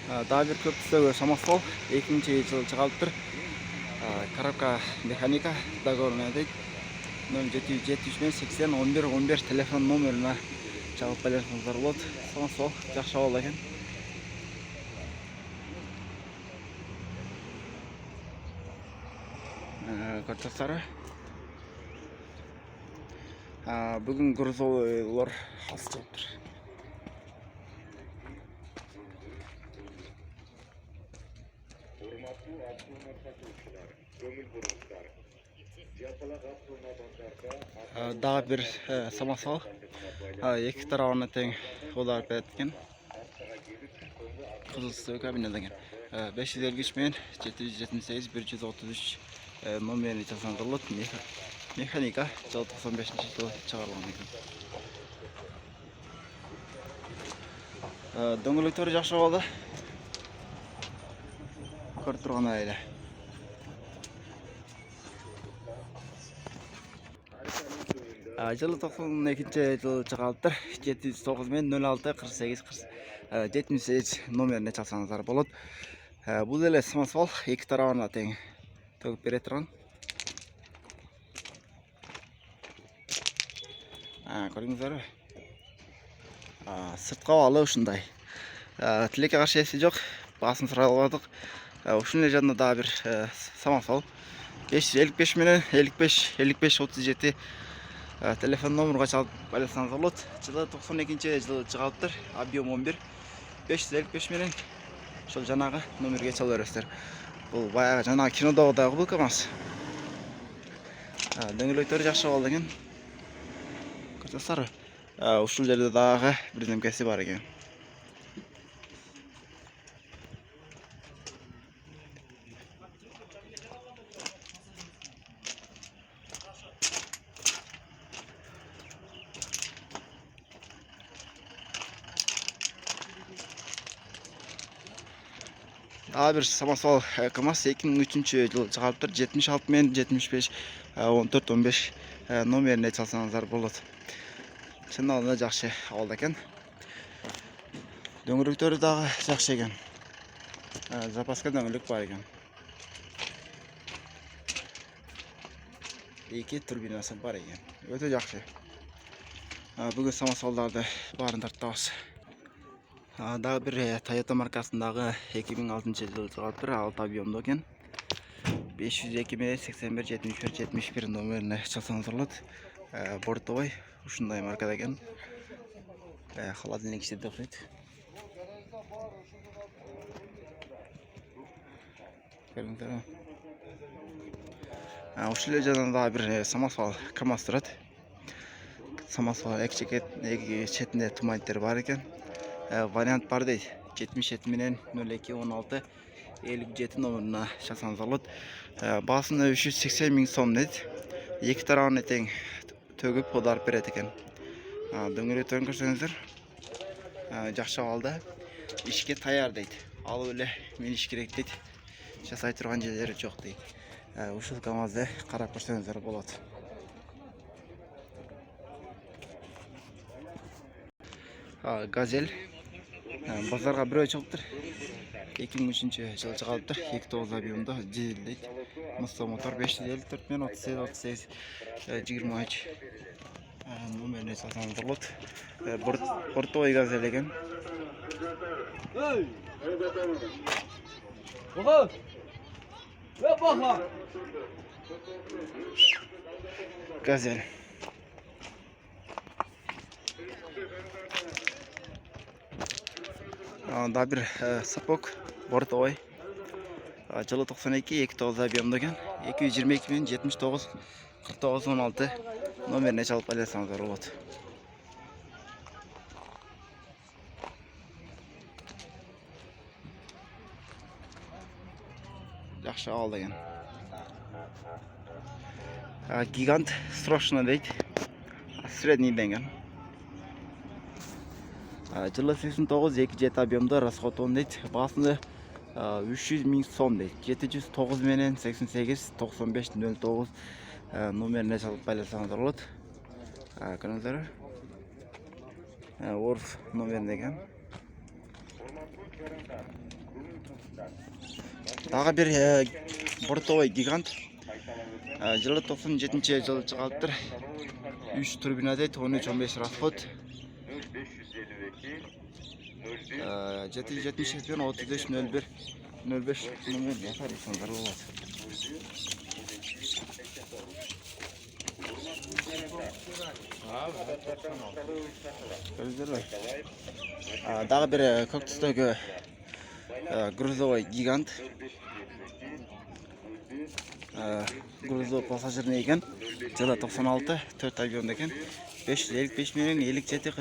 Daha bir köprüsü Самосвал 2000 жыл шығалыптыр. Коробка механика договорная дейді. 0770-80-11-11 телефон номеріне жауап берсеңіздер болады. Самосвал жақсы ауыл екен. Көрсеңіздер. Бүгін грузовойлар аз жатыр. Daha bir Самосвал 2 tarafına тең олар берген. Қызылсу кабинет екен. 553 мен 778 133 номеріне жасандырылды. Механика 95-ші жылы шығарылған екен. Дөңгелектері жақсы болды. Көріп тұрған айлы. Жылы 92-ші жылы шығалыптыр. 709 мен 06 48 78 номеріне çalsanızlar болады. Бұл елі Самосвал 2 тарауына тең төгіп бере тұрған. Көріңіздер. Сыртқа алы ұшындай. Тілекке қаршы есі жоқ. Басын сұралғадық. Ұшын жанында да бір Самосвал 555 менен 55-37 телефон номерға çalып байлансаңыздар болады. Жылы 92-ші жылы шығалыптыр. Объем 11 555 менен шол жанағы номерге çalып бересіздер. Бұл баяғы жанағы кинодағыдағы бұл КамАЗ. Дөңгелектері жақсы болды екен. Көрсеңіздер. Ушул жерде дағы бірдемкесі бар екен. Bir Самосвал КамАЗ 2003 жылы шығарыптыр. 76 мен 75 14-15 номеріне çalsanızдар болады. Шын алында жақсы ауылда екен. Дөңгелектері дағы жақсы екен. Запаска дөңгелек бар екен. 2 турбинасы бар екен. Өте жақсы. Бүгін Самосвалдарды барын тарттабыз. Дағы бір Toyota маркасындағы 2006 жылы шығалыптыр. 6 объемды екен. 502 мен 81-71 номеріне çalsanızдар болады. Бортовой ушундай маркада екен. Холодильник ішінде оқиды. Көріңіздер. Ушул жанында бір Самосвал КамАЗ тұрады. Самосвал екі шетінде тумайттер бар екен. Вариант бар дейді. 77 менен 02-16 57 номеріне çalsanızдар болады. Басында 380 000 сом дейді. 2 тарауына тең төгіп аударып береді екен. Дөңгелектерін көрсеңіздер. Жақсы алды. Ішке таяр дейді. Ал өлі мен іш керек дейді. Жасай тұрған жерлері жоқ дейді. Ушул КамАЗды қарап көрсеңіздер болады. Газель базарға бір ой шығыптыр. 2003 жылы шығалыптыр. 2.9 объемда дизель дейді. Мыста мотор 554 мен 38 23 номеріне çalsanızдар болады. Бортовой газель екен. Газель. Да бір сапок бортовой. Жылы 92 2.9 объемда екен. 222 мен 79 49 16 номеріне çalып байлансаңыздар болады. Жақсы алды екен. Гигант срочно дейді. Средний деген. Жылы 89 2.7 объемда расход 10 дейді. Басында 300 000 сом дейді. 709 менен 88 95 09 номеріне çalып байлансаңыздар болады. Көріңіздер. Орф номеріне екен. Дагы бир бортовой гигант. Жылы 97-жылы чыгаптыр. 3 турбина дейт, 13-15 расход. 777 пен 3501 номер ясарысыңдар болот. Дагы бир көк түстөгү грузовой гигант. Грузовой пассажирный экен. Жылы 96, 4 авион экен. 555 менен 57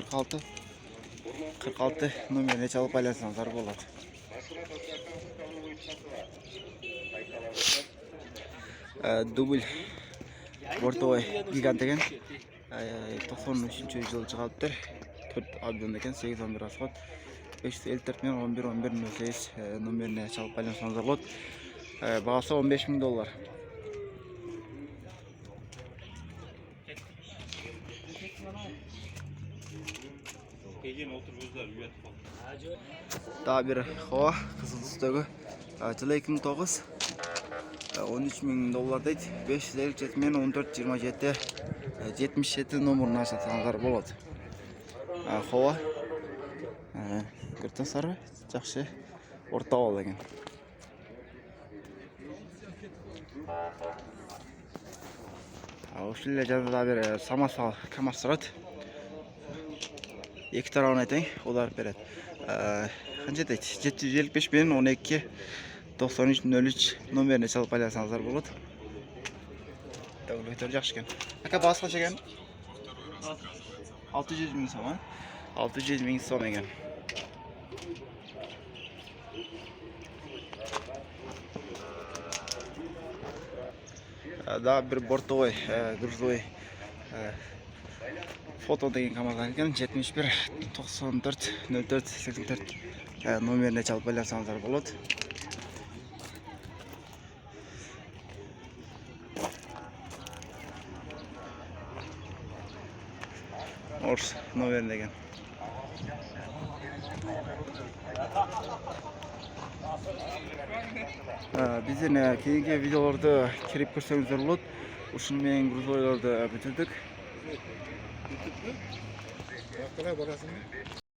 46 номерине чалып байлансаңыздар болот. Дубль бортовой гигант экен. 93-жылы чыгаптыр. 4 авион экен, 8-11 расход. 554 менен 11-11-08 номерине чалып байлансаңыздар болот. Багасы $15.000. Daha bir hava kızıl üstüge жылы 2009 $13.000 deydi. 557 мен 1427 77 номерін ашатсаңыздар болады. Hava кіртін сары жақсы орта бол екен. Ушілі жазыда бір самосвал КамАЗ тұрады. 2 тарауын айтайын, олар береді. Қанша дейді? 755 мен 12 9303 номеріне салып байлансаңыздар болады. Өтер жақсы екен. Ака бағасы қанша екен? 600.000 сом. 600.000 сом екен. Да, бір бортовой, грузовой фото деген КамАЗ екен. 71 94 04 84 номеріне чалып байлансаңыздар болады. Орыс номерін деген. Бізден кейінгі видеоларды керіп көрсеңіздер болады. Ушунмен грузовойларды бүтірдік.